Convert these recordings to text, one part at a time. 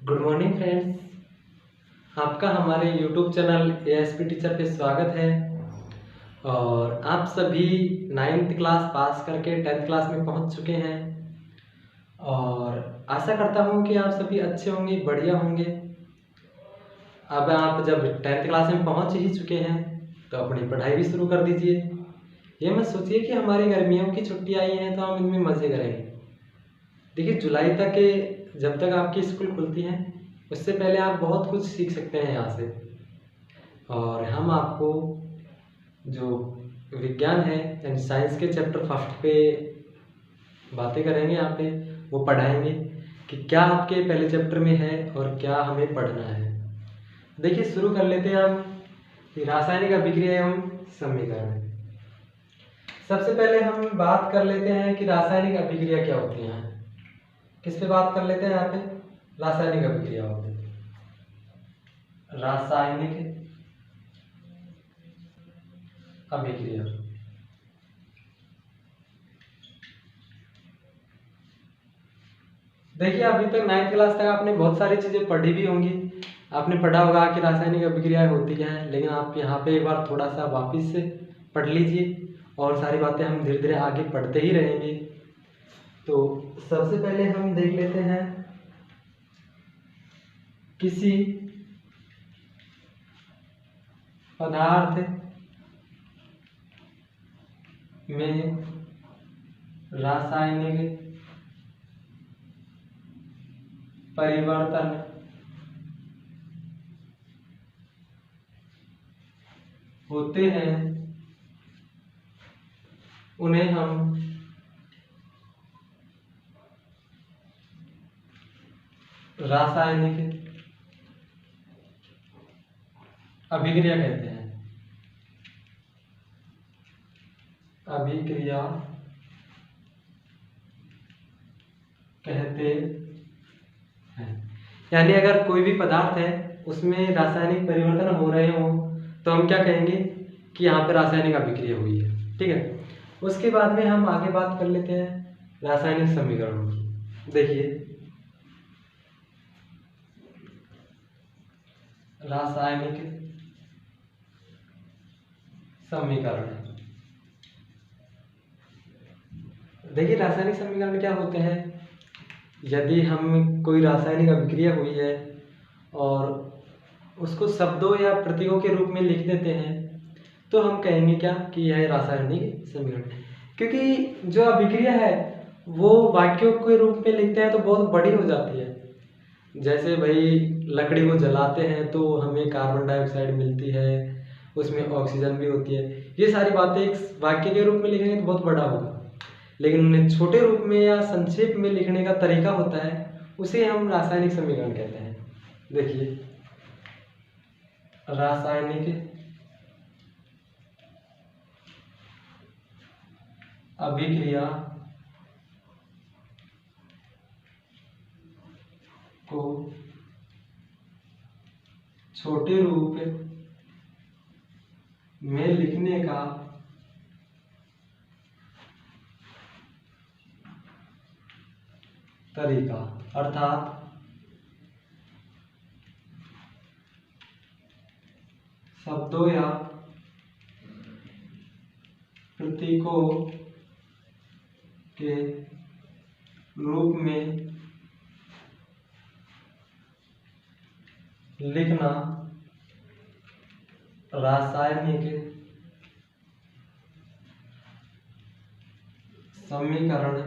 Good morning friends. आपका हमारे YouTube channel ASP teacher पे स्वागत है। और आप सभी 9th क्लास पास करके 10th क्लास में पहुंच चुके हैं और आशा करता हूं कि आप सभी अच्छे होंगे, बढ़िया होंगे। अब आप जब 10th क्लास में पहुंच ही चुके हैं तो अपनी पढ़ाई भी शुरू कर दीजिए। ये मत सोचिए कि हमारी गर्मियों की छुट्टी आई हैं तो हम इनमें मज़े करेंगे। देखिए, जुलाई तक के जब तक आपकी स्कूल खुलती हैं उससे पहले आप बहुत कुछ सीख सकते हैं यहाँ से। और हम आपको जो विज्ञान है यानी साइंस के चैप्टर फर्स्ट पे बातें करेंगे, यहाँ पे वो पढ़ाएंगे कि क्या आपके पहले चैप्टर में है और क्या हमें पढ़ना है। देखिए, शुरू कर लेते हैं हम कि रासायनिक अभिक्रिया एवं समीकरण। सबसे पहले हम बात कर लेते हैं कि रासायनिक अभिक्रिया क्या होती है। किस पे बात कर लेते हैं यहाँ पे? रासायनिक अभिक्रिया होती है। रासायनिक अभिक्रिया देखिए, अभी तक 9th क्लास तक आपने बहुत सारी चीज़ें पढ़ी भी होंगी। आपने पढ़ा होगा कि रासायनिक अभिक्रियाएं होती हैं, लेकिन आप यहाँ पे एक बार थोड़ा सा वापस से पढ़ लीजिए और सारी बातें हम धीरे धीरे आगे पढ़ते ही रहेंगे। तो सबसे पहले हम देख लेते हैं किसी पदार्थ में रासायनिक परिवर्तन होते हैं उन्हें हम रासायनिक अभिक्रिया कहते हैं। अभिक्रिया कहते हैं यानी अगर कोई भी पदार्थ है उसमें रासायनिक परिवर्तन हो रहे हो तो हम क्या कहेंगे कि यहाँ पे रासायनिक अभिक्रिया हुई है। ठीक है, उसके बाद में हम आगे बात कर लेते हैं रासायनिक समीकरणों की। देखिए, रासायनिक समीकरण। देखिए, रासायनिक समीकरण क्या होते हैं? यदि हम कोई रासायनिक अभिक्रिया हुई है और उसको शब्दों या प्रतीकों के रूप में लिख देते हैं तो हम कहेंगे क्या कि यह रासायनिक समीकरण। क्योंकि जो अभिक्रिया है वो वाक्यों के रूप में लिखते हैं तो बहुत बड़ी हो जाती है। जैसे भाई, लकड़ी को जलाते हैं तो हमें कार्बन डाइऑक्साइड मिलती है, उसमें ऑक्सीजन भी होती है। ये सारी बातें एक वाक्य के रूप में लिखेंगे तो बहुत बड़ा होगा, लेकिन उन्हें छोटे रूप में या संक्षेप में लिखने का तरीका होता है, उसे हम रासायनिक समीकरण कहते हैं। देखिए, रासायनिक अभिक्रिया को छोटे रूप में लिखने का तरीका अर्थात शब्दों या प्रतीकों के रूप में लिखना रासायनिक समीकरण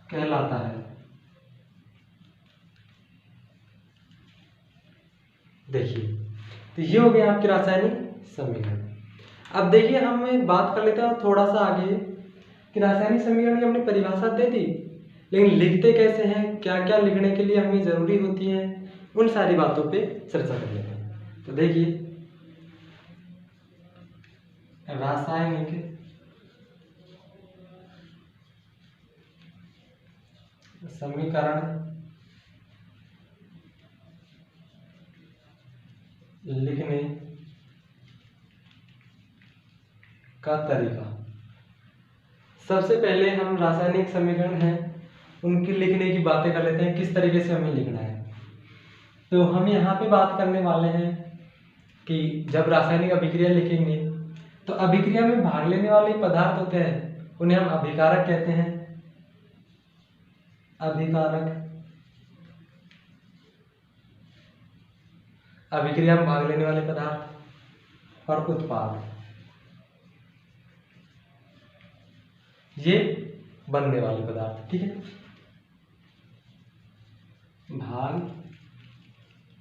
कहलाता है। देखिए, तो ये हो गया आपके रासायनिक समीकरण। अब देखिए, हम बात कर लेते हैं थोड़ा सा आगे कि रासायनिक समीकरण की हमने परिभाषा दे दी, लेकिन लिखते कैसे हैं, क्या क्या लिखने के लिए हमें जरूरी होती है, उन सारी बातों पे चर्चा कर लेते हैं। तो देखिए, रासायनिक समीकरण लिखने का तरीका। सबसे पहले हम रासायनिक समीकरण हैं उनकी लिखने की बातें कर लेते हैं, किस तरीके से हमें लिखना है। तो हम यहाँ पे बात करने वाले हैं कि जब रासायनिक अभिक्रिया लिखेंगे तो अभिक्रिया में भाग लेने वाले पदार्थ होते हैं, उन्हें हम अभिकारक कहते हैं। अभिकारक अभिक्रिया में भाग लेने वाले पदार्थ और उत्पाद, ये बनने वाले पदार्थ। ठीक है, भाग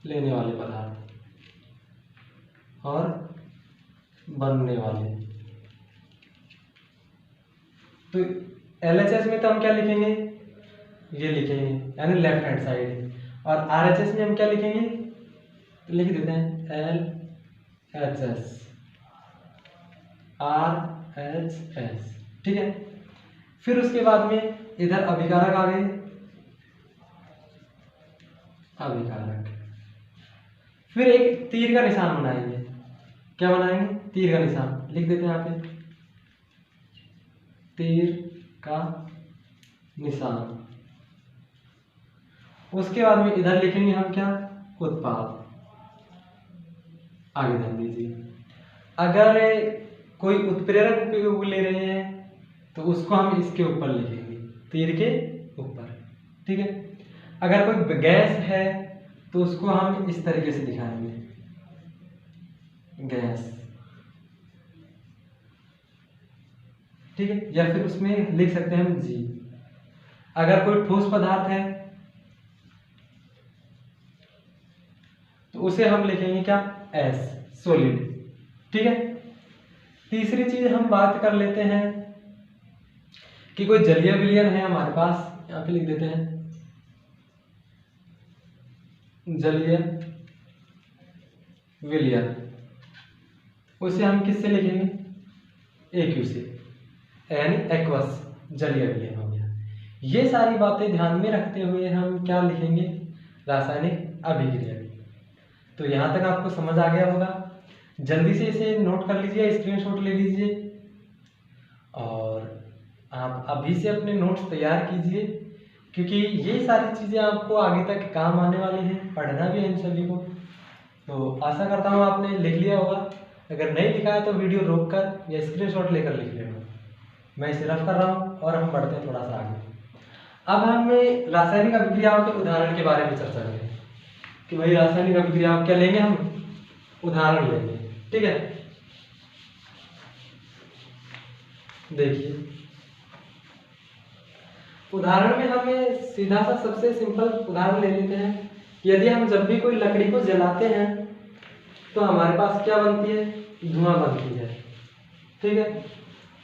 लेने वाले पदार्थ और बनने वाले। तो LHS में तो हम क्या लिखेंगे, ये लिखेंगे यानी लेफ्ट हैंड साइड, और RHS में हम क्या लिखेंगे, लिख देते हैं LHS RHS। ठीक है, फिर उसके बाद में इधर अभिकारक आ गए, अभिकारक। फिर एक तीर का निशान बनाएंगे, क्या बनाएंगे, तीर का निशान लिख देते हैं यहाँ पे, तीर का निशान। उसके बाद में इधर लिखेंगे हम क्या, उत्पाद। आगे ध्यान दीजिए, अगर कोई उत्प्रेरक उपयोग ले रहे हैं तो उसको हम इसके ऊपर लिखेंगे, तीर के ऊपर। ठीक है, अगर कोई गैस है तो उसको हम इस तरीके से दिखाएंगे, गैस। ठीक है, या फिर उसमें लिख सकते हैं हम G। अगर कोई ठोस पदार्थ है तो उसे हम लिखेंगे क्या, S, सॉलिड। ठीक है, तीसरी चीज हम बात कर लेते हैं कि कोई जलीय विलयन है हमारे पास, यहाँ पे लिख देते हैं जलीय विलयन। उसे हम किससे लिखेंगे, AQ से, यानी एक्वस, जलीय विलयन हो गया। ये सारी बातें ध्यान में रखते हुए हम क्या लिखेंगे, रासायनिक अभिक्रिया। तो यहाँ तक आपको समझ आ गया होगा। जल्दी से इसे नोट कर लीजिए, स्क्रीनशॉट ले लीजिए और आप अभी से अपने नोट्स तैयार कीजिए, क्योंकि ये सारी चीज़ें आपको आगे तक काम आने वाली हैं, पढ़ना भी है इन सभी को। तो आशा करता हूँ आपने लिख लिया होगा। अगर नहीं लिखा है तो वीडियो रोक कर या स्क्रीनशॉट लेकर लिख लेना। मैं इसे रफ कर रहा हूँ और हम बढ़ते हैं थोड़ा सा आगे। अब हम रासायनिक अभिक्रियाओं के उदाहरण के बारे में चर्चा करें कि भाई रासायनिक अभिक्रियाओं क्या लेंगे, हम उदाहरण लेंगे। ठीक है, देखिए उदाहरण में हमें सीधा सा सबसे सिंपल उदाहरण ले लेते हैं। यदि हम जब भी कोई लकड़ी को जलाते हैं तो हमारे पास क्या बनती है, धुआं बनती है। ठीक है,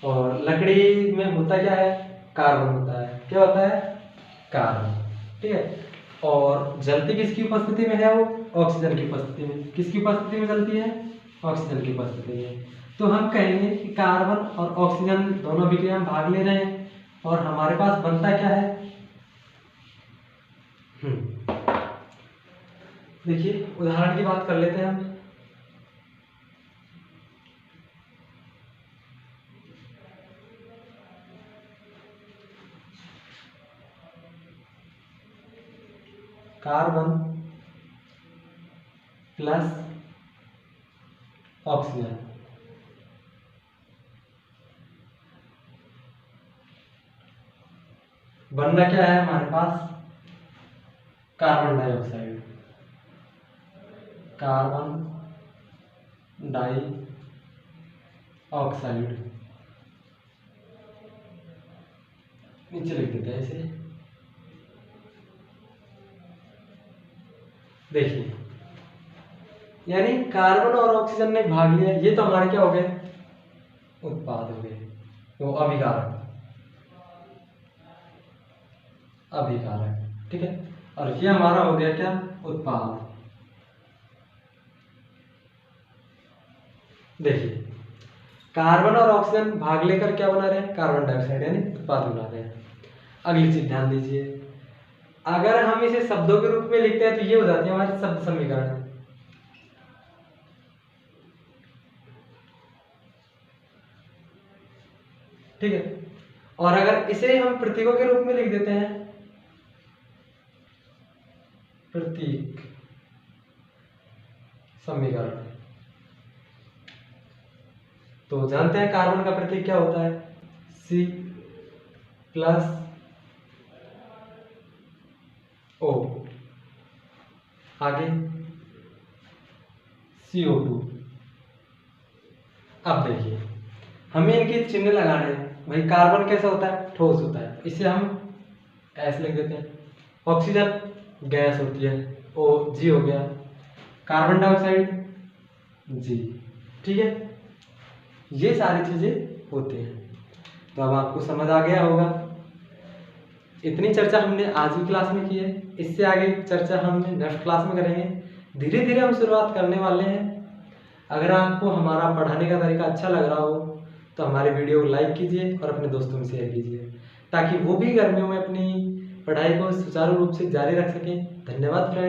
और लकड़ी में होता क्या है, कार्बन होता है। क्या होता है, कार्बन। ठीक है, और जलती किसकी उपस्थिति में है, वो ऑक्सीजन की उपस्थिति में। किसकी उपस्थिति में जलती है, ऑक्सीजन की उपस्थिति में। तो हम कहेंगे कि कार्बन और ऑक्सीजन दोनों अभिक्रिया में भाग ले रहे हैं और हमारे पास बनता क्या है, देखिए उदाहरण की बात कर लेते हैं हम। कार्बन प्लस ऑक्सीजन, बनना क्या है हमारे पास, कार्बन डाइऑक्साइड। Carbon dioxide. नीचे लिख देते हैं इसे। देखिए यानी कार्बन और ऑक्सीजन ने भाग लिया, ये तो हमारे क्या हो गए, उत्पाद हो गए, वो अभिकारक। अभिकारक, ठीक है, और ये हमारा हो गया क्या, उत्पाद। देखिए कार्बन और ऑक्सीजन भाग लेकर क्या बना रहे हैं, कार्बन डाइऑक्साइड यानी उत्पाद बना रहे हैं। अगली चीज ध्यान दीजिए, अगर हम इसे शब्दों के रूप में लिखते हैं तो ये हो जाती है हमारी शब्द समीकरण। ठीक है, और अगर इसे हम प्रतीकों के रूप में लिख देते हैं, प्रतीक, समीकरण। तो जानते हैं कार्बन का प्रतीक क्या होता है, C प्लस O, आगे CO2। अब देखिए हमें इनके चिन्ह लगाने हैं। भाई कार्बन कैसा होता है, ठोस होता है, इसे हम S लिख देते हैं। ऑक्सीजन गैस होती है, G हो गया। कार्बन डाइऑक्साइड G, ठीक है, ये सारी चीजें होती हैं। तो अब आपको समझ आ गया होगा। इतनी चर्चा हमने आज की क्लास में की है, इससे आगे चर्चा हम नेक्स्ट क्लास में करेंगे। धीरे धीरे हम शुरुआत करने वाले हैं। अगर आपको हमारा पढ़ाने का तरीका अच्छा लग रहा हो तो हमारे वीडियो को लाइक कीजिए और अपने दोस्तों में शेयर कीजिए, ताकि वो भी गर्मियों में अपनी पढ़ाई को सुचारू रूप से जारी रख सकें। धन्यवाद फ्रेंड्स।